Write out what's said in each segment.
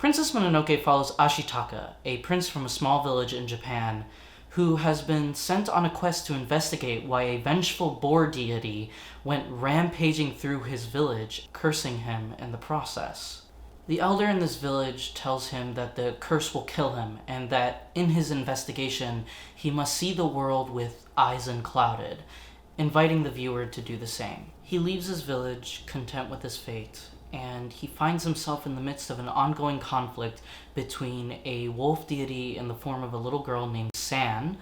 Princess Mononoke follows Ashitaka, a prince from a small village in Japan, who has been sent on a quest to investigate why a vengeful boar deity went rampaging through his village, cursing him in the process. The elder in this village tells him that the curse will kill him, and that in his investigation he must see the world with eyes unclouded, inviting the viewer to do the same. He leaves his village, content with his fate, and he finds himself in the midst of an ongoing conflict between a wolf deity in the form of a little girl named San,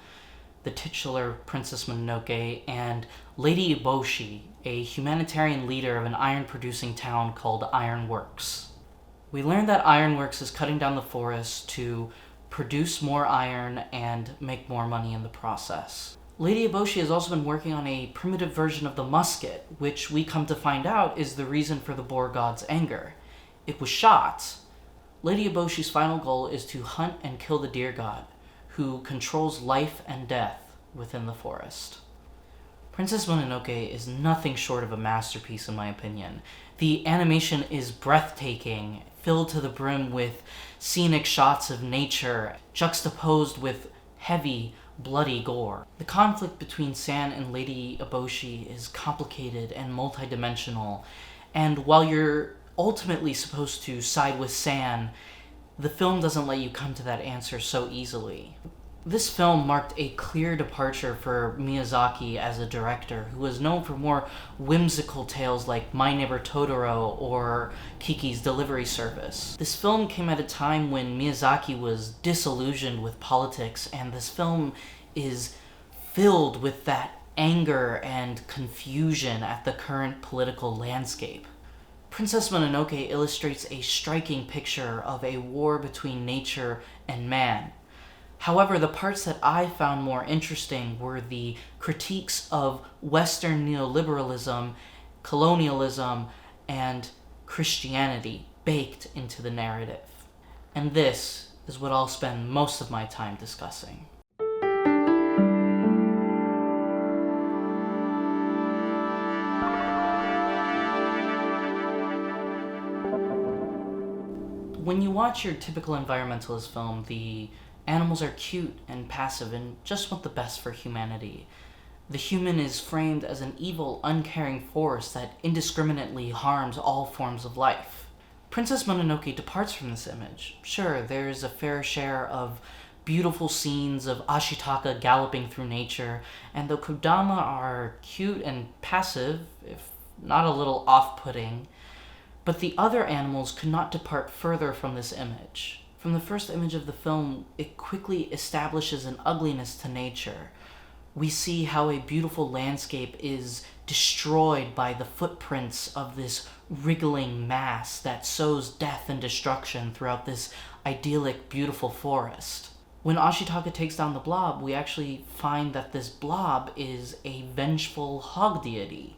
the titular Princess Mononoke, and Lady Eboshi, a humanitarian leader of an iron-producing town called Ironworks. We learn that Ironworks is cutting down the forest to produce more iron and make more money in the process. Lady Eboshi has also been working on a primitive version of the musket, which we come to find out is the reason for the boar god's anger. It was shot. Lady Eboshi's final goal is to hunt and kill the deer god, who controls life and death within the forest. Princess Mononoke is nothing short of a masterpiece in my opinion. The animation is breathtaking, filled to the brim with scenic shots of nature, juxtaposed with heavy, bloody gore. The conflict between San and Lady Eboshi is complicated and multidimensional, and while you're ultimately supposed to side with San, the film doesn't let you come to that answer so easily. This film marked a clear departure for Miyazaki as a director, who was known for more whimsical tales like My Neighbor Totoro or Kiki's Delivery Service. This film came at a time when Miyazaki was disillusioned with politics, and this film is filled with that anger and confusion at the current political landscape. Princess Mononoke illustrates a striking picture of a war between nature and man. However, the parts that I found more interesting were the critiques of Western neoliberalism, colonialism, and Christianity baked into the narrative. And this is what I'll spend most of my time discussing. When you watch your typical environmentalist film, the animals are cute and passive and just want the best for humanity. The human is framed as an evil, uncaring force that indiscriminately harms all forms of life. Princess Mononoke departs from this image. Sure, there is a fair share of beautiful scenes of Ashitaka galloping through nature, and the Kodama are cute and passive, if not a little off-putting, but the other animals could not depart further from this image. From the first image of the film, it quickly establishes an ugliness to nature. We see how a beautiful landscape is destroyed by the footprints of this wriggling mass that sows death and destruction throughout this idyllic, beautiful forest. When Ashitaka takes down the blob, we actually find that this blob is a vengeful hog deity.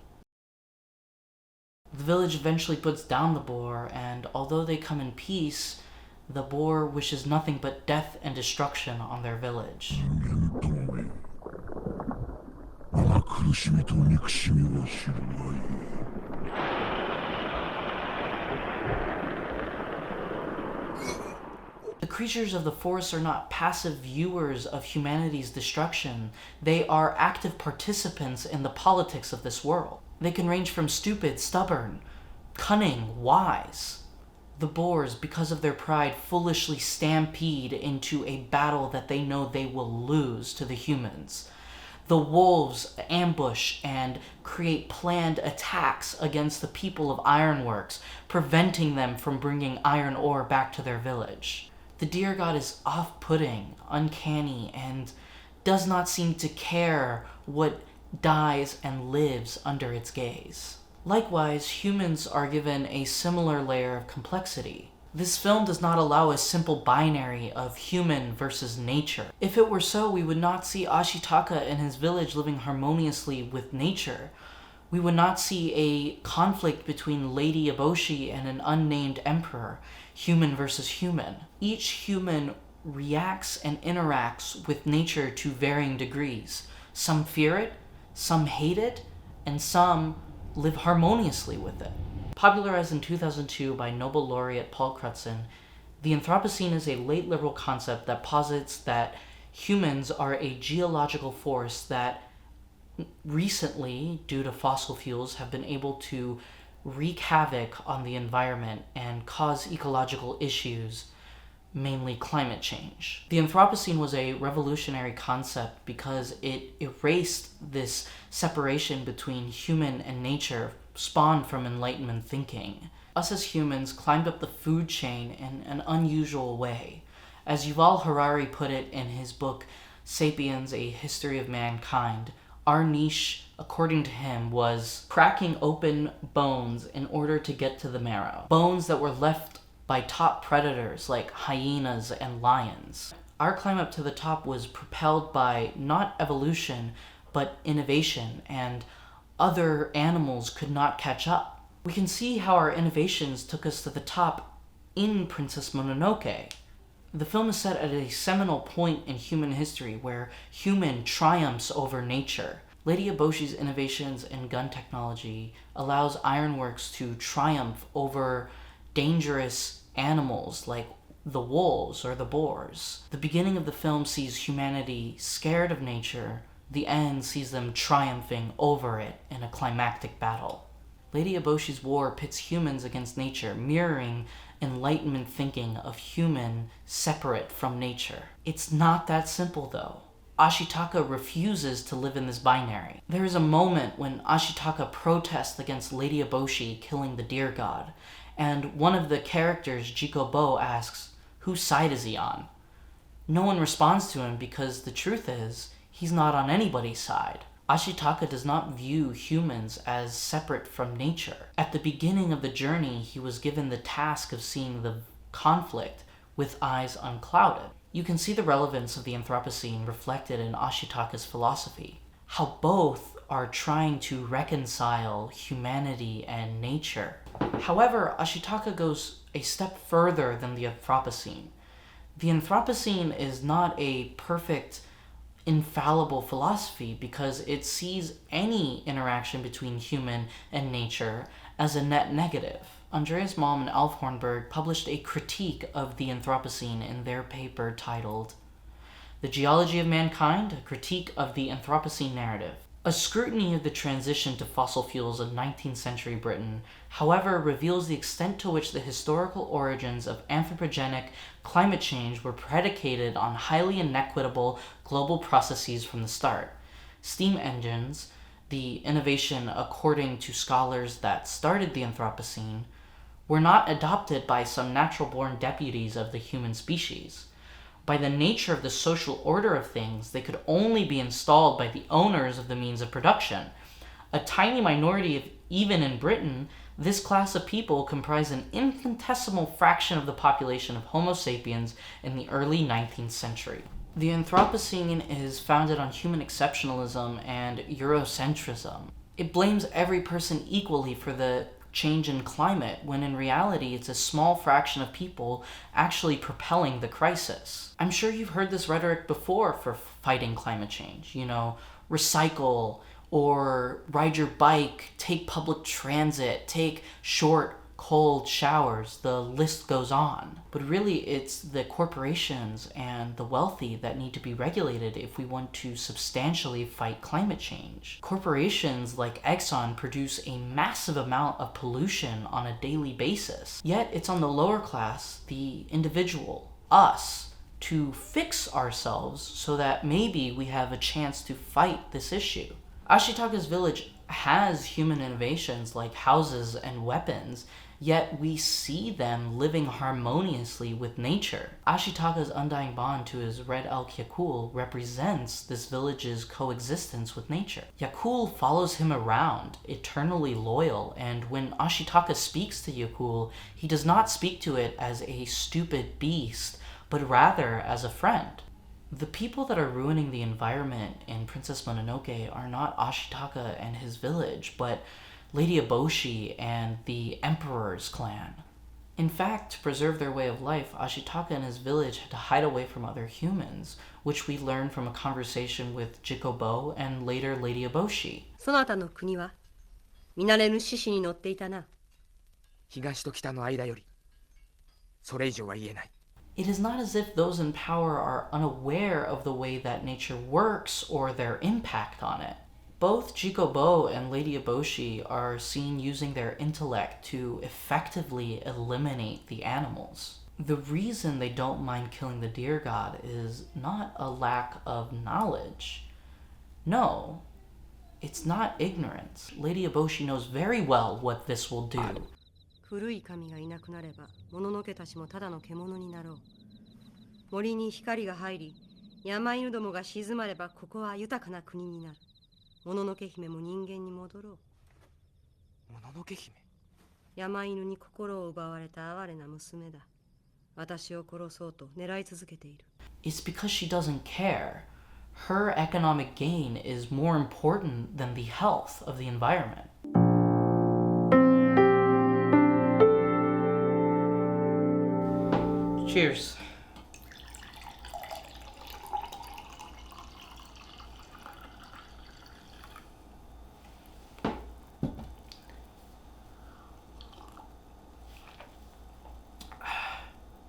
The village eventually puts down the boar, and although they come in peace, the boar wishes nothing but death and destruction on their village. The creatures of the forest are not passive viewers of humanity's destruction. They are active participants in the politics of this world. They can range from stupid, stubborn, cunning, wise. The boars, because of their pride, foolishly stampede into a battle that they know they will lose to the humans. The wolves ambush and create planned attacks against the people of Ironworks, preventing them from bringing iron ore back to their village. The deer god is off-putting, uncanny, and does not seem to care what dies and lives under its gaze. Likewise, humans are given a similar layer of complexity. This film does not allow a simple binary of human versus nature. If it were so, we would not see Ashitaka and his village living harmoniously with nature. We would not see a conflict between Lady Eboshi and an unnamed emperor, human versus human. Each human reacts and interacts with nature to varying degrees. Some fear it, some hate it, and some live harmoniously with it. Popularized in 2002 by Nobel laureate Paul Crutzen, The Anthropocene is a late liberal concept that posits that humans are a geological force that recently, due to fossil fuels, have been able to wreak havoc on the environment and cause ecological issues, mainly climate change. The Anthropocene was a revolutionary concept because it erased this separation between human and nature spawned from Enlightenment thinking. Us as humans climbed up the food chain in an unusual way. As Yuval Harari put it in his book Sapiens, A History of Mankind, our niche, according to him, was cracking open bones in order to get to the marrow. Bones that were left by top predators like hyenas and lions. Our climb up to the top was propelled by not evolution, but innovation, and other animals could not catch up. We can see how our innovations took us to the top in Princess Mononoke. The film is set at a seminal point in human history where human triumphs over nature. Lady Eboshi's innovations in gun technology allows ironworks to triumph over dangerous animals like the wolves or the boars. The beginning of the film sees humanity scared of nature. The end sees them triumphing over it in a climactic battle. Lady Eboshi's war pits humans against nature, mirroring Enlightenment thinking of human separate from nature. It's not that simple though. Ashitaka refuses to live in this binary. There is a moment when Ashitaka protests against Lady Eboshi killing the deer god, and one of the characters, Jikobo, asks, whose side is he on? No one responds to him because the truth is, he's not on anybody's side. Ashitaka does not view humans as separate from nature. At the beginning of the journey, he was given the task of seeing the conflict with eyes unclouded. You can see the relevance of the Anthropocene reflected in Ashitaka's philosophy. How both are trying to reconcile humanity and nature. However, Ashitaka goes a step further than the Anthropocene. The Anthropocene is not a perfect, infallible philosophy because it sees any interaction between human and nature as a net negative. Andreas Malm and Alf Hornberg published a critique of the Anthropocene in their paper titled The Geology of Mankind, a Critique of the Anthropocene Narrative. A scrutiny of the transition to fossil fuels in 19th century Britain, however, reveals the extent to which the historical origins of anthropogenic climate change were predicated on highly inequitable global processes from the start. Steam engines, the innovation according to scholars that started the Anthropocene, were not adopted by some natural-born deputies of the human species. By the nature of the social order of things, they could only be installed by the owners of the means of production. A tiny minority, even in Britain, this class of people comprised an infinitesimal fraction of the population of Homo sapiens in the early 19th century. The Anthropocene is founded on human exceptionalism and Eurocentrism. It blames every person equally for the change in climate, when in reality it's a small fraction of people actually propelling the crisis. I'm sure you've heard this rhetoric before for fighting climate change. Recycle, or ride your bike, take public transit, take short, cold showers, the list goes on. But really, it's the corporations and the wealthy that need to be regulated if we want to substantially fight climate change. Corporations like Exxon produce a massive amount of pollution on a daily basis. Yet it's on the lower class, the individual, us, to fix ourselves so that maybe we have a chance to fight this issue. Ashitaka's village has human innovations like houses and weapons, yet we see them living harmoniously with nature. Ashitaka's undying bond to his red elk Yakul represents this village's coexistence with nature. Yakul follows him around, eternally loyal, and when Ashitaka speaks to Yakul, he does not speak to it as a stupid beast, but rather as a friend. The people that are ruining the environment in Princess Mononoke are not Ashitaka and his village, but Lady Eboshi and the Emperor's clan. In fact, to preserve their way of life, Ashitaka and his village had to hide away from other humans, which we learn from a conversation with Jikobo and later Lady Eboshi. そなたの国は見慣れぬ獅子に乗っていたな。東と北の間よりそれ以上は言えない。It is not as if those in power are unaware of the way that nature works or their impact on it. Both Jikobo and Lady Eboshi are seen using their intellect to effectively eliminate the animals. The reason they don't mind killing the deer god is not a lack of knowledge. No, it's not ignorance. Lady Eboshi knows very well what this will do. 古い神がいなくなれば、もののけたちもただの獣になろう。森に光が入り、山犬どもが静まれば、ここは豊かな国になる。もののけ姫も人間に戻ろう。もののけ姫？山犬に心を奪われた哀れな娘だ。私を殺そうと狙い続けている。It's because she doesn't care. Her economic gain is more important than the health of the environment. Cheers.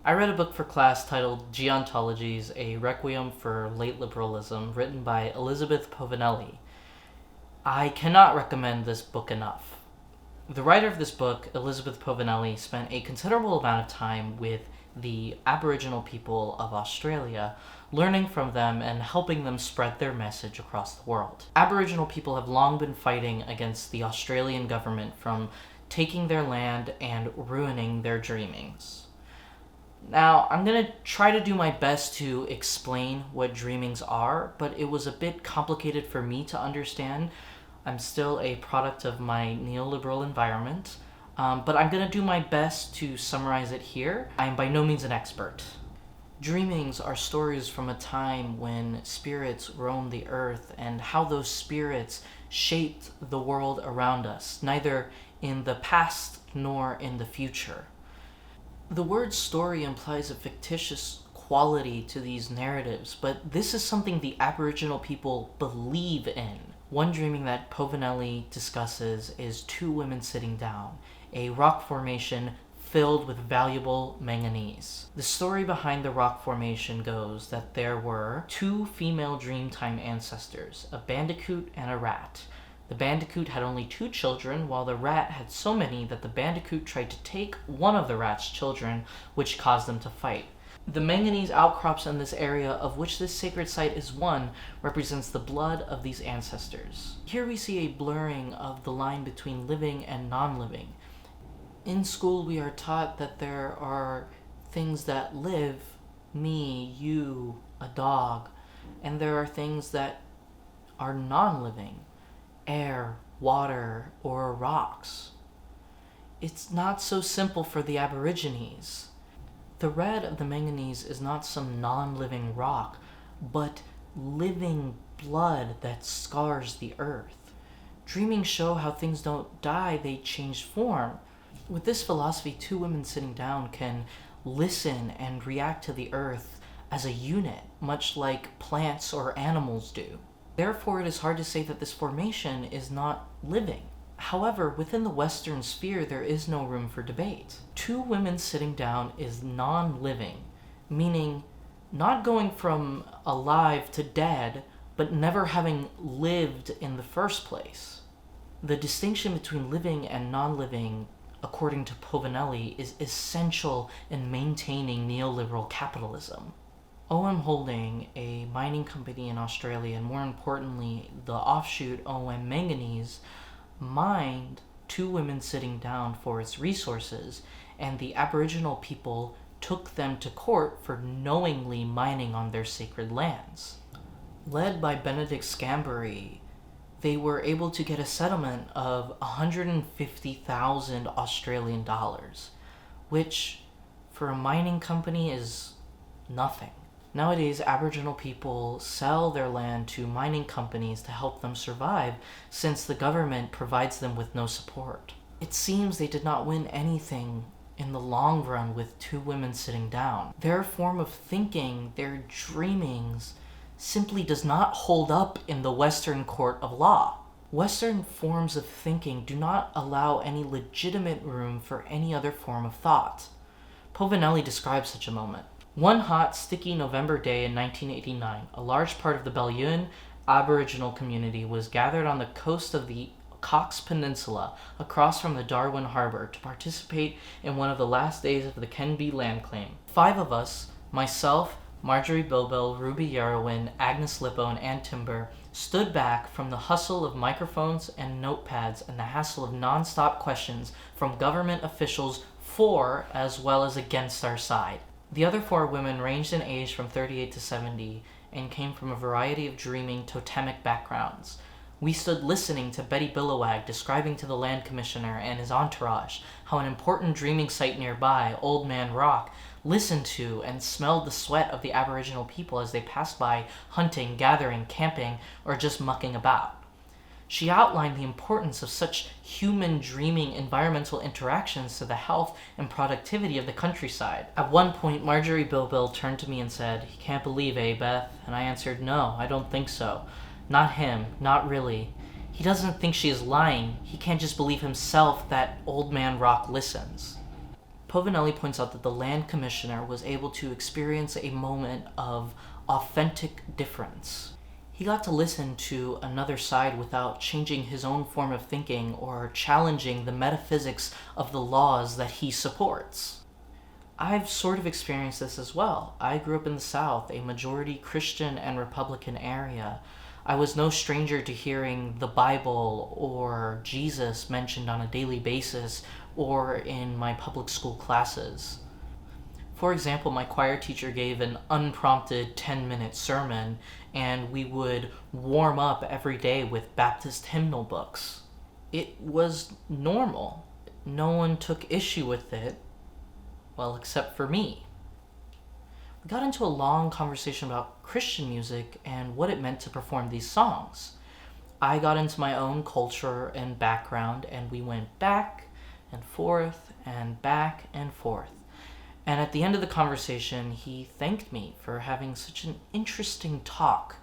I read a book for class titled Geontologies, a Requiem for Late Liberalism, written by Elizabeth Povinelli. I cannot recommend this book enough. The writer of this book, Elizabeth Povinelli, spent a considerable amount of time with the Aboriginal people of Australia, learning from them and helping them spread their message across the world. Aboriginal people have long been fighting against the Australian government from taking their land and ruining their dreamings. Now, I'm going to try to do my best to explain what dreamings are, but it was a bit complicated for me to understand. I'm still a product of my neoliberal environment, but I'm going to do my best to summarize it here. I am by no means an expert. Dreamings are stories from a time when spirits roamed the earth and how those spirits shaped the world around us, neither in the past nor in the future. The word story implies a fictitious quality to these narratives, but this is something the Aboriginal people believe in. One dreaming that Povinelli discusses is two women sitting down, a rock formation filled with valuable manganese. The story behind the rock formation goes that there were two female Dreamtime ancestors, a bandicoot and a rat. The bandicoot had only 2 children, while the rat had so many that the bandicoot tried to take one of the rat's children, which caused them to fight. The manganese outcrops in this area, of which this sacred site is one, represents the blood of these ancestors. Here we see a blurring of the line between living and non-living. In school, we are taught that there are things that live, me, you, a dog, and there are things that are non-living. Air, water, or rocks. It's not so simple for the Aborigines. The red of the manganese is not some non-living rock, but living blood that scars the earth. Dreamings show how things don't die, they change form. With this philosophy, 2 women sitting down can listen and react to the earth as a unit, much like plants or animals do. Therefore, it is hard to say that this formation is not living. However, within the Western sphere, there is no room for debate. 2 women sitting down is non-living, meaning not going from alive to dead, but never having lived in the first place. The distinction between living and non-living, according to Povinelli, is essential in maintaining neoliberal capitalism. OM Holding, a mining company in Australia, and more importantly, the offshoot OM Manganese, mined 2 women sitting down for its resources, and the Aboriginal people took them to court for knowingly mining on their sacred lands. Led by Benedict Scambury, they were able to get a settlement of 150,000 Australian dollars, which for a mining company is nothing. Nowadays, Aboriginal people sell their land to mining companies to help them survive, since the government provides them with no support. It seems they did not win anything in the long run with 2 women sitting down. Their form of thinking, their dreamings, simply does not hold up in the Western court of law. Western forms of thinking do not allow any legitimate room for any other form of thought. Povinelli describes such a moment. One hot, sticky November day in 1989, a large part of the Bellegarde Aboriginal community was gathered on the coast of the Cox Peninsula across from the Darwin Harbor to participate in one of the last days of the Kenby land claim. 5 of us, myself, Marjorie Bilbil, Ruby Yarrowin, Agnes Lippo, and Ann Timber, stood back from the hustle of microphones and notepads and the hassle of non-stop questions from government officials for as well as against our side. The other 4 women ranged in age from 38 to 70 and came from a variety of dreaming totemic backgrounds. We stood listening to Betty Billowag describing to the land commissioner and his entourage how an important dreaming site nearby, Old Man Rock, listened to and smelled the sweat of the Aboriginal people as they passed by hunting, gathering, camping, or just mucking about. She outlined the importance of such human dreaming environmental interactions to the health and productivity of the countryside. At one point, Marjorie Bilbil turned to me and said, "You can't believe, eh, Beth?" And I answered, "No, I don't think so. Not him, not really. He doesn't think she is lying. He can't just believe himself that Old Man Rock listens." Povinelli points out that the land commissioner was able to experience a moment of authentic difference. He got to listen to another side without changing his own form of thinking or challenging the metaphysics of the laws that he supports. I've sort of experienced this as well. I grew up in the South, a majority Christian and Republican area. I was no stranger to hearing the Bible or Jesus mentioned on a daily basis or in my public school classes. For example, my choir teacher gave an unprompted 10-minute sermon, and we would warm up every day with Baptist hymnal books. It was normal. No one took issue with it, well, except for me. We got into a long conversation about Christian music and what it meant to perform these songs. I got into my own culture and background, and we went back and forth and back and forth. And at the end of the conversation, he thanked me for having such an interesting talk.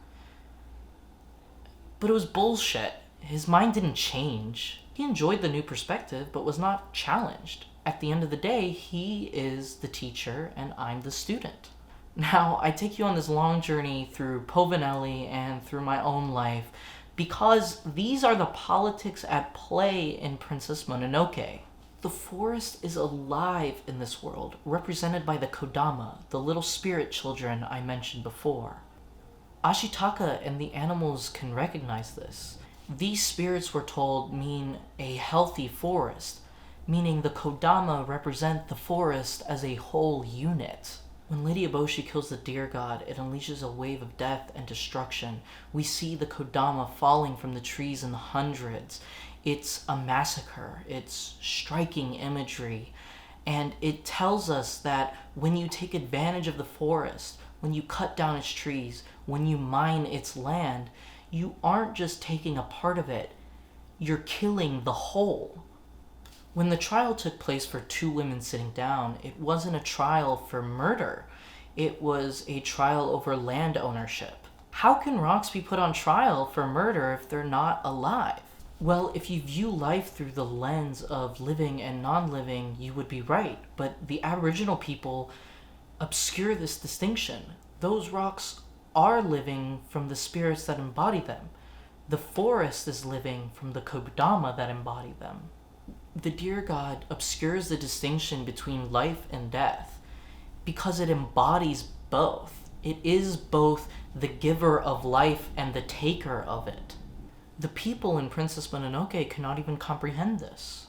But it was bullshit. His mind didn't change. He enjoyed the new perspective, but was not challenged. At the end of the day, he is the teacher and I'm the student. Now, I take you on this long journey through Povinelli and through my own life because these are the politics at play in Princess Mononoke. The forest is alive in this world, represented by the Kodama, the little spirit children I mentioned before. Ashitaka and the animals can recognize this. These spirits, we're told, mean a healthy forest, meaning the Kodama represent the forest as a whole unit. When Lady Eboshi kills the deer god, it unleashes a wave of death and destruction. We see the Kodama falling from the trees in the hundreds. It's a massacre. It's striking imagery. And it tells us that when you take advantage of the forest, when you cut down its trees, when you mine its land, you aren't just taking a part of it. You're killing the whole. When the trial took place for 2 women sitting down, it wasn't a trial for murder. It was a trial over land ownership. How can rocks be put on trial for murder if they're not alive? Well, if you view life through the lens of living and non-living, you would be right. But the Aboriginal people obscure this distinction. Those rocks are living from the spirits that embody them. The forest is living from the Kodama that embody them. The deer god obscures the distinction between life and death because it embodies both. It is both the giver of life and the taker of it. The people in Princess Mononoke cannot even comprehend this.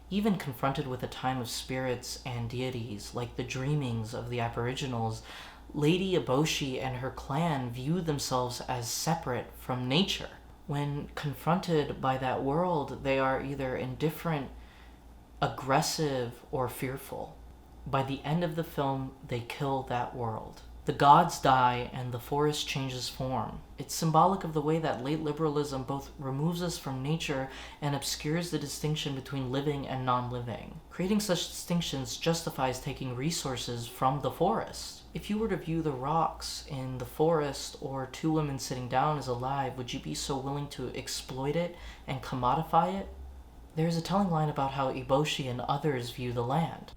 Even confronted with a time of spirits and deities, like the dreamings of the Aboriginals, Lady Eboshi and her clan view themselves as separate from nature. When confronted by that world, they are either indifferent, aggressive, or fearful. By the end of the film, they kill that world. The gods die and the forest changes form. It's symbolic of the way that late liberalism both removes us from nature and obscures the distinction between living and non-living. Creating such distinctions justifies taking resources from the forest. If you were to view the rocks in the forest or 2 women sitting down as alive, would you be so willing to exploit it and commodify it? There's a telling line about how Eboshi and others view the land.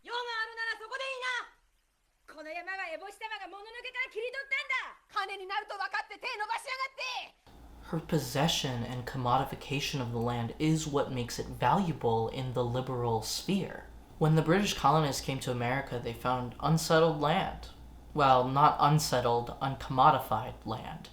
Her possession and commodification of the land is what makes it valuable in the liberal sphere. When the British colonists came to America, they found unsettled land. Well, not unsettled, uncommodified land.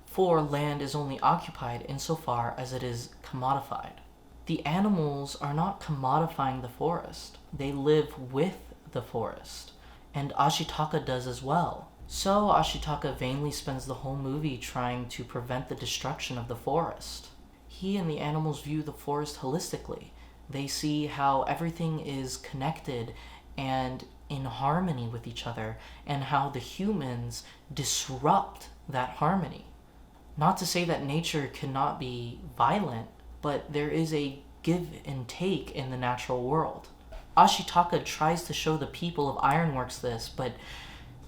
For land is only occupied insofar as it is commodified. The animals are not commodifying the forest. They live with the forest. And Ashitaka does as well. So Ashitaka vainly spends the whole movie trying to prevent the destruction of the forest. He and the animals view the forest holistically. They see how everything is connected and in harmony with each other, and how the humans disrupt that harmony. Not to say that nature cannot be violent, but there is a give and take in the natural world. Ashitaka tries to show the people of Ironworks this, but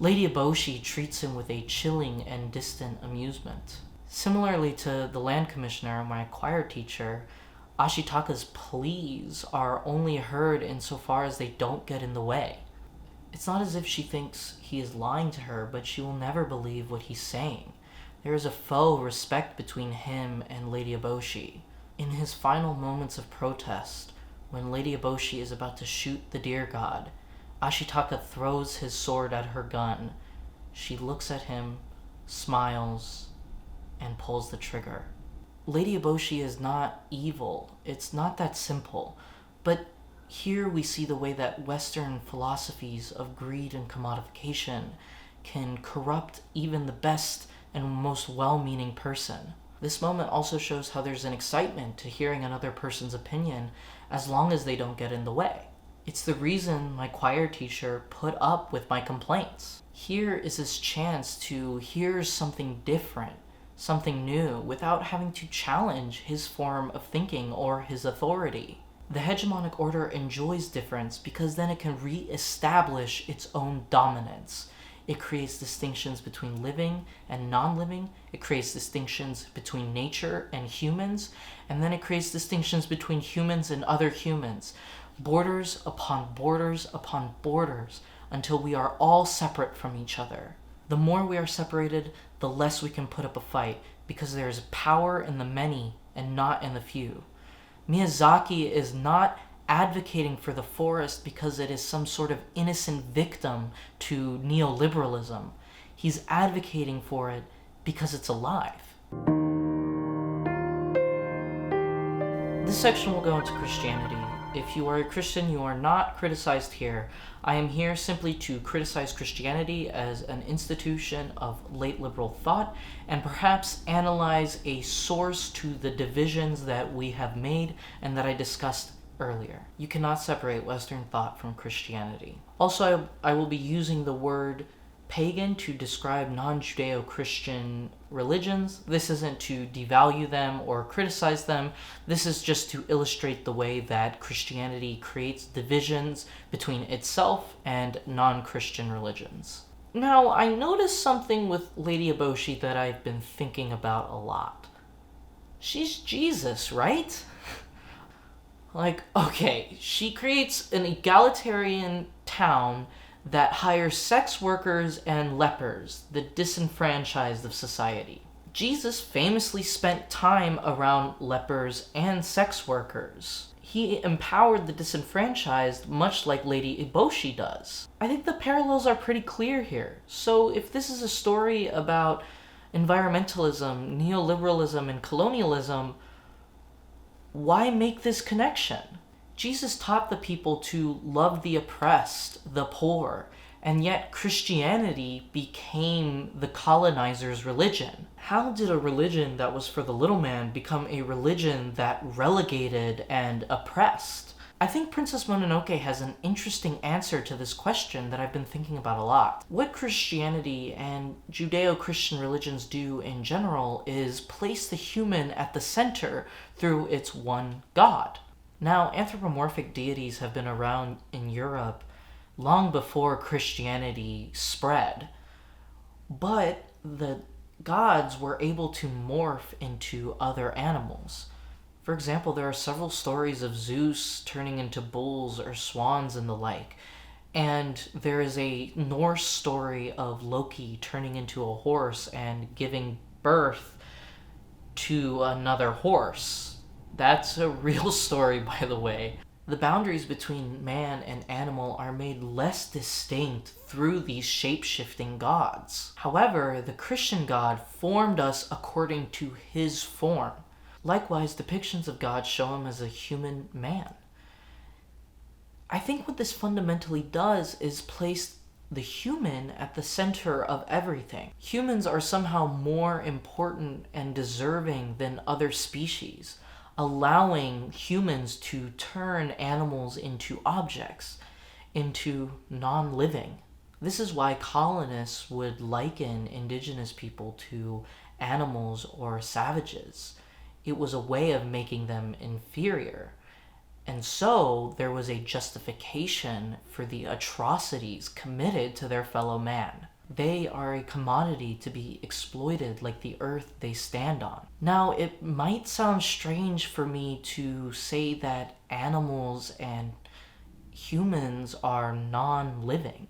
Lady Eboshi treats him with a chilling and distant amusement. Similarly to the land commissioner, my choir teacher, Ashitaka's pleas are only heard insofar as they don't get in the way. It's not as if she thinks he is lying to her, but she will never believe what he's saying. There is a faux respect between him and Lady Eboshi. In his final moments of protest, when Lady Eboshi is about to shoot the deer god, Ashitaka throws his sword at her gun. She looks at him, smiles, and pulls the trigger. Lady Eboshi is not evil. It's not that simple. But here we see the way that Western philosophies of greed and commodification can corrupt even the best and most well-meaning person. This moment also shows how there's an excitement to hearing another person's opinion as long as they don't get in the way. It's the reason my choir teacher put up with my complaints. Here is his chance to hear something different, something new, without having to challenge his form of thinking or his authority. The hegemonic order enjoys difference because then it can re-establish its own dominance. It creates distinctions between living and non-living. It creates distinctions between nature and humans. And then it creates distinctions between humans and other humans. Borders upon borders upon borders until we are all separate from each other. The more we are separated, the less we can put up a fight because there is power in the many and not in the few. Miyazaki is not advocating for the forest because it is some sort of innocent victim to neoliberalism. He's advocating for it because it's alive. This section will go into Christianity. If you are a Christian, you are not criticized here. I am here simply to criticize Christianity as an institution of late liberal thought and perhaps analyze a source to the divisions that we have made and that I discussed earlier. You cannot separate Western thought from Christianity. Also, I will be using the word pagan to describe non-Judeo-Christian religions. This isn't to devalue them or criticize them. This is just to illustrate the way that Christianity creates divisions between itself and non-Christian religions. Now, I noticed something with Lady Eboshi that I've been thinking about a lot. She's Jesus, right? Like, okay, she creates an egalitarian town that hires sex workers and lepers, the disenfranchised of society. Jesus famously spent time around lepers and sex workers. He empowered the disenfranchised much like Lady Eboshi does. I think the parallels are pretty clear here. So if this is a story about environmentalism, neoliberalism, and colonialism, why make this connection? Jesus taught the people to love the oppressed, the poor, and yet Christianity became the colonizer's religion. How did a religion that was for the little man become a religion that relegated and oppressed? I think Princess Mononoke has an interesting answer to this question that I've been thinking about a lot. What Christianity and Judeo-Christian religions do in general is place the human at the center through its one God. Now, anthropomorphic deities have been around in Europe long before Christianity spread, but the gods were able to morph into other animals. For example, there are several stories of Zeus turning into bulls or swans and the like. And there is a Norse story of Loki turning into a horse and giving birth to another horse. That's a real story, by the way. The boundaries between man and animal are made less distinct through these shape-shifting gods. However, the Christian God formed us according to his form. Likewise, depictions of God show him as a human man. I think what this fundamentally does is place the human at the center of everything. Humans are somehow more important and deserving than other species, allowing humans to turn animals into objects, into non-living. This is why colonists would liken indigenous people to animals or savages. It was a way of making them inferior. And so there was a justification for the atrocities committed to their fellow man. They are a commodity to be exploited like the earth they stand on. Now, it might sound strange for me to say that animals and humans are non-living.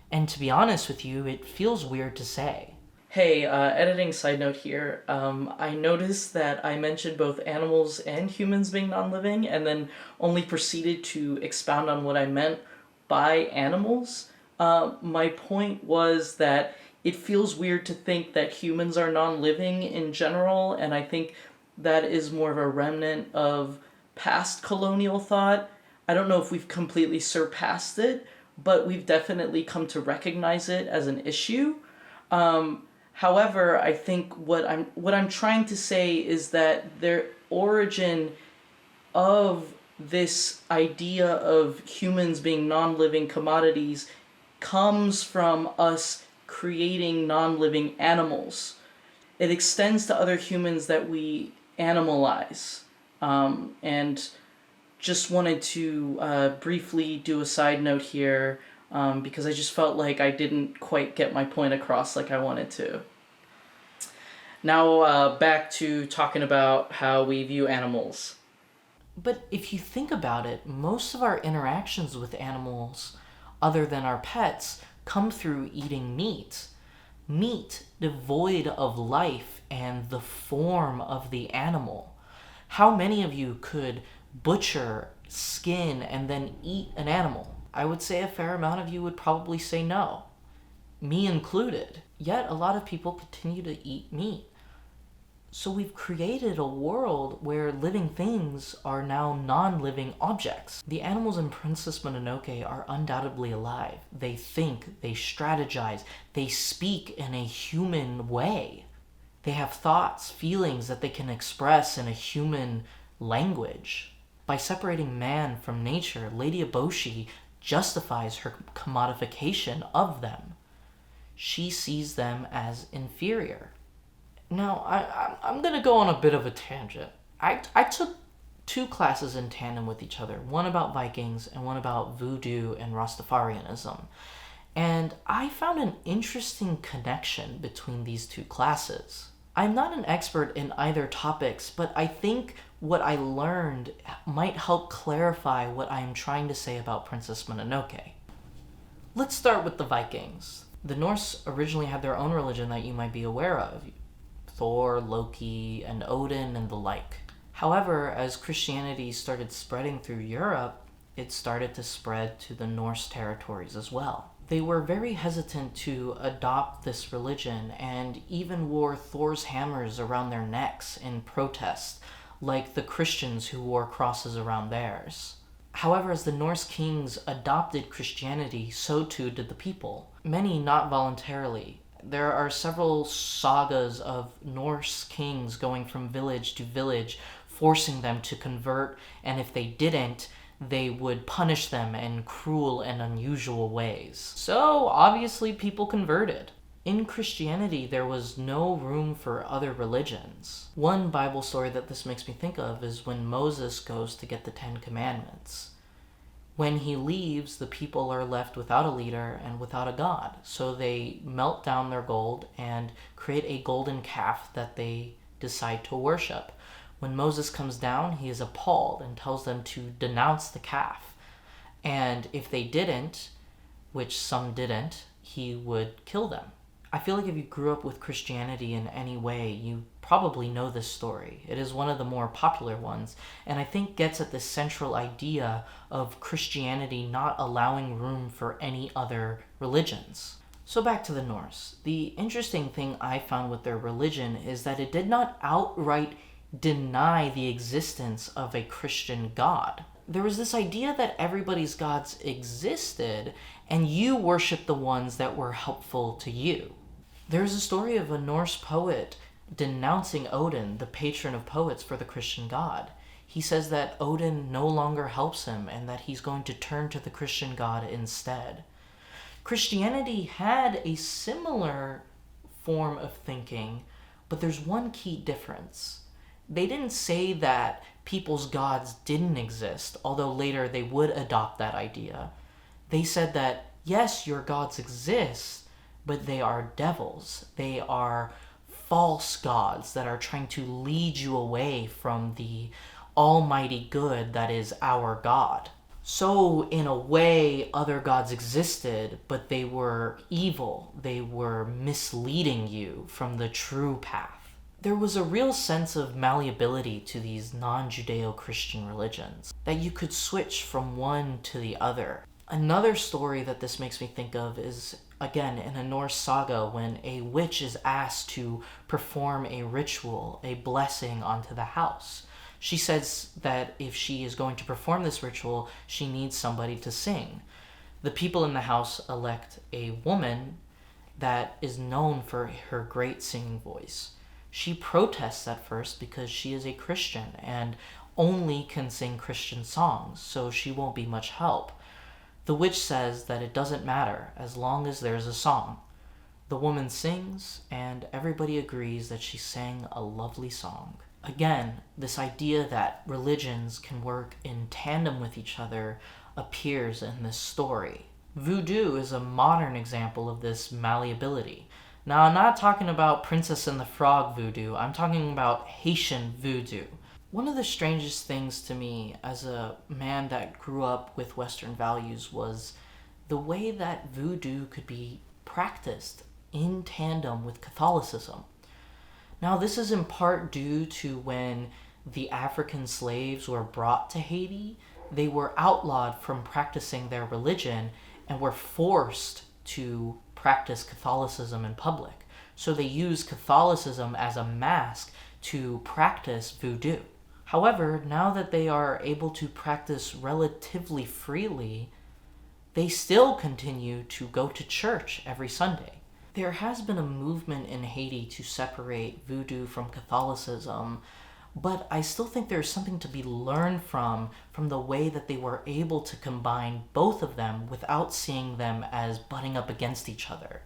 And to be honest with you, it feels weird to say. Hey, editing side note here. I noticed that I mentioned both animals and humans being non-living and then only proceeded to expound on what I meant by animals. My point was that it feels weird to think that humans are non-living in general, and I think that is more of a remnant of past colonial thought. I don't know if we've completely surpassed it, but we've definitely come to recognize it as an issue. However, I think what I'm trying to say is that the origin of this idea of humans being non-living commodities comes from us creating non-living animals. It extends to other humans that we animalize. And just wanted to briefly do a side note here, because I just felt like I didn't quite get my point across like I wanted to. Now back to talking about how we view animals. But if you think about it, most of our interactions with animals, other than our pets, come through eating meat. Meat devoid of life and the form of the animal. How many of you could butcher, skin, and then eat an animal? I would say a fair amount of you would probably say no, me included. Yet a lot of people continue to eat meat. So we've created a world where living things are now non-living objects. The animals in Princess Mononoke are undoubtedly alive. They think, they strategize, they speak in a human way. They have thoughts, feelings that they can express in a human language. By separating man from nature, Lady Eboshi justifies her commodification of them. She sees them as inferior. Now, I'm going to go on a bit of a tangent. I took 2 classes in tandem with each other, one about Vikings and one about Vodou and Rastafarianism. And I found an interesting connection between these 2 classes. I'm not an expert in either topics, but I think what I learned might help clarify what I am trying to say about Princess Mononoke. Let's start with the Vikings. The Norse originally had their own religion that you might be aware of. Thor, Loki, and Odin, and the like. However, as Christianity started spreading through Europe, it started to spread to the Norse territories as well. They were very hesitant to adopt this religion and even wore Thor's hammers around their necks in protest, like the Christians who wore crosses around theirs. However, as the Norse kings adopted Christianity, so too did the people. Many not voluntarily. There are several sagas of Norse kings going from village to village, forcing them to convert, and if they didn't, they would punish them in cruel and unusual ways. So, obviously, people converted. In Christianity, there was no room for other religions. One Bible story that this makes me think of is when Moses goes to get the 10 Commandments. When he leaves, the people are left without a leader and without a god. So they melt down their gold and create a golden calf that they decide to worship. When Moses comes down, he is appalled and tells them to denounce the calf. And if they didn't, which some didn't, he would kill them. I feel like if you grew up with Christianity in any way, you probably know this story. It is one of the more popular ones, and I think gets at the central idea of Christianity not allowing room for any other religions. So back to the Norse. The interesting thing I found with their religion is that it did not outright deny the existence of a Christian god. There was this idea that everybody's gods existed, and you worshiped the ones that were helpful to you. There's a story of a Norse poet denouncing Odin, the patron of poets, for the Christian god. He says that Odin no longer helps him and that he's going to turn to the Christian god instead. Christianity had a similar form of thinking, but there's one key difference. They didn't say that people's gods didn't exist, although later they would adopt that idea. They said that, yes, your gods exist, but they are devils. They are false gods that are trying to lead you away from the almighty good that is our God. So, in a way, other gods existed, but they were evil. They were misleading you from the true path. There was a real sense of malleability to these non-Judeo-Christian religions, that you could switch from one to the other. Another story that this makes me think of is, again, in a Norse saga, when a witch is asked to perform a ritual, a blessing onto the house. She says that if she is going to perform this ritual, she needs somebody to sing. The people in the house elect a woman that is known for her great singing voice. She protests at first because she is a Christian and only can sing Christian songs, so she won't be much help. The witch says that it doesn't matter as long as there's a song. The woman sings, and everybody agrees that she sang a lovely song. Again, this idea that religions can work in tandem with each other appears in this story. Voodoo is a modern example of this malleability. Now, I'm not talking about Princess and the Frog voodoo, I'm talking about Haitian voodoo. One of the strangest things to me as a man that grew up with Western values was the way that voodoo could be practiced in tandem with Catholicism. Now, this is in part due to when the African slaves were brought to Haiti, they were outlawed from practicing their religion and were forced to practice Catholicism in public. So they used Catholicism as a mask to practice voodoo. However, now that they are able to practice relatively freely, they still continue to go to church every Sunday. There has been a movement in Haiti to separate voodoo from Catholicism, but I still think there's something to be learned from the way that they were able to combine both of them without seeing them as butting up against each other.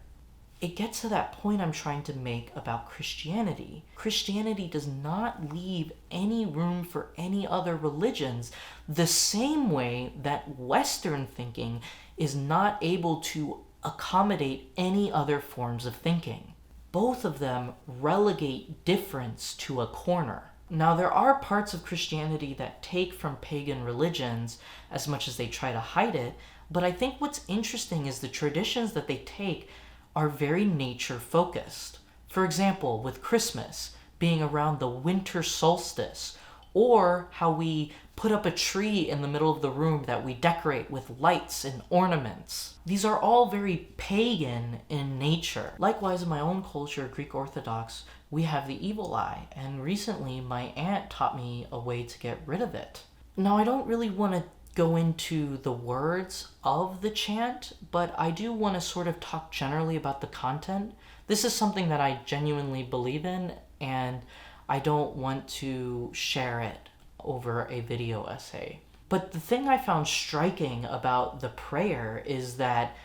It gets to that point I'm trying to make about Christianity. Christianity does not leave any room for any other religions, the same way that Western thinking is not able to accommodate any other forms of thinking. Both of them relegate difference to a corner. Now, there are parts of Christianity that take from pagan religions as much as they try to hide it, but I think what's interesting is the traditions that they take are very nature-focused. For example, with Christmas being around the winter solstice, or how we put up a tree in the middle of the room that we decorate with lights and ornaments. These are all very pagan in nature. Likewise, in my own culture, Greek Orthodox, we have the evil eye, and recently my aunt taught me a way to get rid of it. Now, I don't really want to go into the words of the chant, but I do want to sort of talk generally about the content. This is something that I genuinely believe in, and I don't want to share it over a video essay. But the thing I found striking about the prayer is that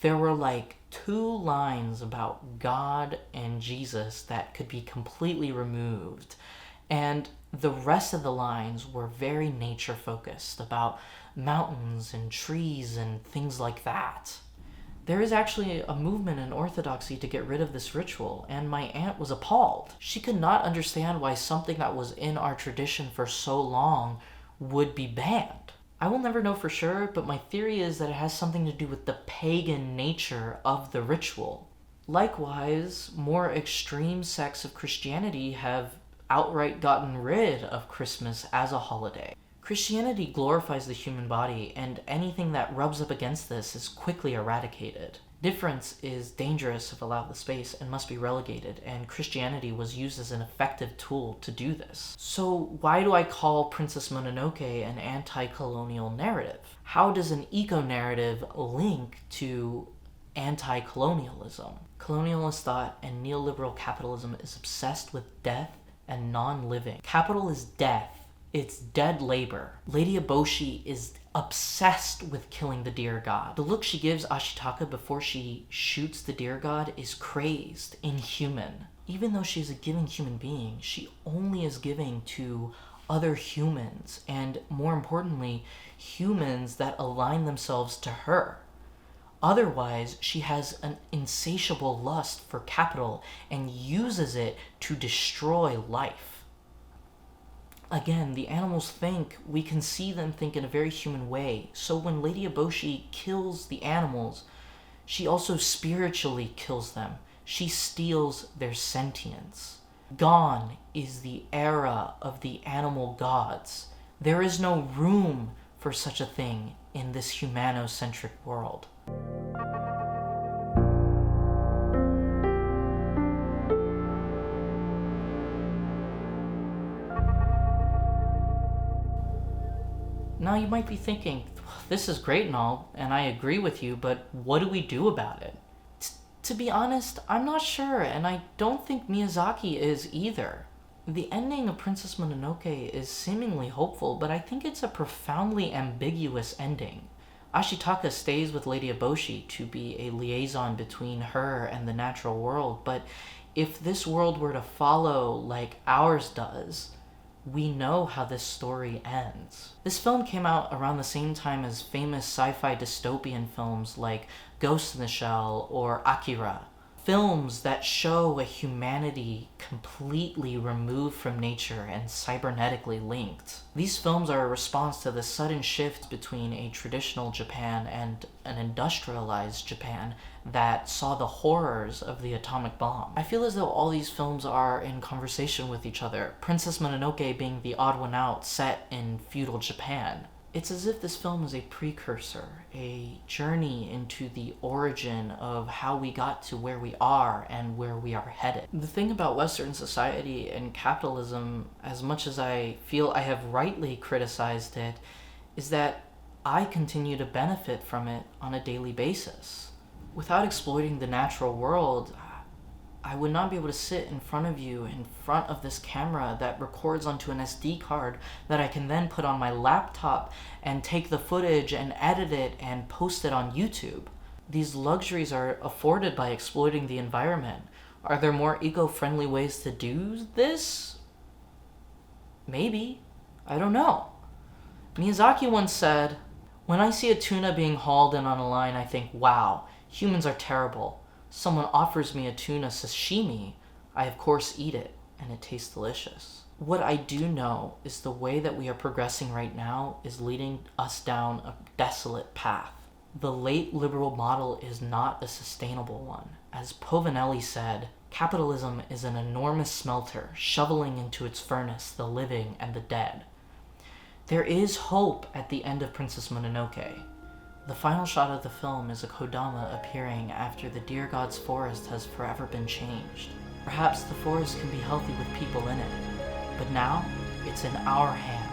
there were like 2 lines about God and Jesus that could be completely removed. And the rest of the lines were very nature focused, about mountains and trees and things like that. There is actually a movement in Orthodoxy to get rid of this ritual, and my aunt was appalled. She could not understand why something that was in our tradition for so long would be banned. I will never know for sure, but my theory is that it has something to do with the pagan nature of the ritual. Likewise, more extreme sects of Christianity have outright gotten rid of Christmas as a holiday. Christianity glorifies the human body, and anything that rubs up against this is quickly eradicated. Difference is dangerous if allowed the space and must be relegated, and Christianity was used as an effective tool to do this. So why do I call Princess Mononoke an anti-colonial narrative? How does an eco-narrative link to anti-colonialism? Colonialist thought and neoliberal capitalism is obsessed with death and non-living. Capital is death. It's dead labor. Lady Eboshi is obsessed with killing the deer god. The look she gives Ashitaka before she shoots the deer god is crazed, inhuman. Even though she's a giving human being, she only is giving to other humans, and more importantly, humans that align themselves to her. Otherwise, she has an insatiable lust for capital and uses it to destroy life. Again, the animals think, we can see them think in a very human way. So when Lady Eboshi kills the animals, she also spiritually kills them. She steals their sentience. Gone is the era of the animal gods. There is no room for such a thing in this humanocentric world. Now you might be thinking, this is great and all, and I agree with you, but what do we do about it? To be honest, I'm not sure, and I don't think Miyazaki is either. The ending of Princess Mononoke is seemingly hopeful, but I think it's a profoundly ambiguous ending. Ashitaka stays with Lady Eboshi to be a liaison between her and the natural world, but if this world were to follow like ours does, we know how this story ends. This film came out around the same time as famous sci-fi dystopian films like Ghost in the Shell or Akira. Films that show a humanity completely removed from nature and cybernetically linked. These films are a response to the sudden shift between a traditional Japan and an industrialized Japan that saw the horrors of the atomic bomb. I feel as though all these films are in conversation with each other, Princess Mononoke being the odd one out set in feudal Japan. It's as if this film is a precursor, a journey into the origin of how we got to where we are and where we are headed. The thing about Western society and capitalism, as much as I feel I have rightly criticized it, is that I continue to benefit from it on a daily basis. Without exploiting the natural world, I would not be able to sit in front of you, in front of this camera that records onto an SD card that I can then put on my laptop and take the footage and edit it and post it on YouTube. These luxuries are afforded by exploiting the environment. Are there more eco-friendly ways to do this? Maybe. I don't know. Miyazaki once said, "When I see a tuna being hauled in on a line, I think, wow, humans are terrible. Someone offers me a tuna sashimi, I of course eat it, and it tastes delicious." What I do know is the way that we are progressing right now is leading us down a desolate path. The late liberal model is not a sustainable one. As Povinelli said, capitalism is an enormous smelter shoveling into its furnace the living and the dead. There is hope at the end of Princess Mononoke. The final shot of the film is a Kodama appearing after the deer god's forest has forever been changed. Perhaps the forest can be healthy with people in it, but now it's in our hands.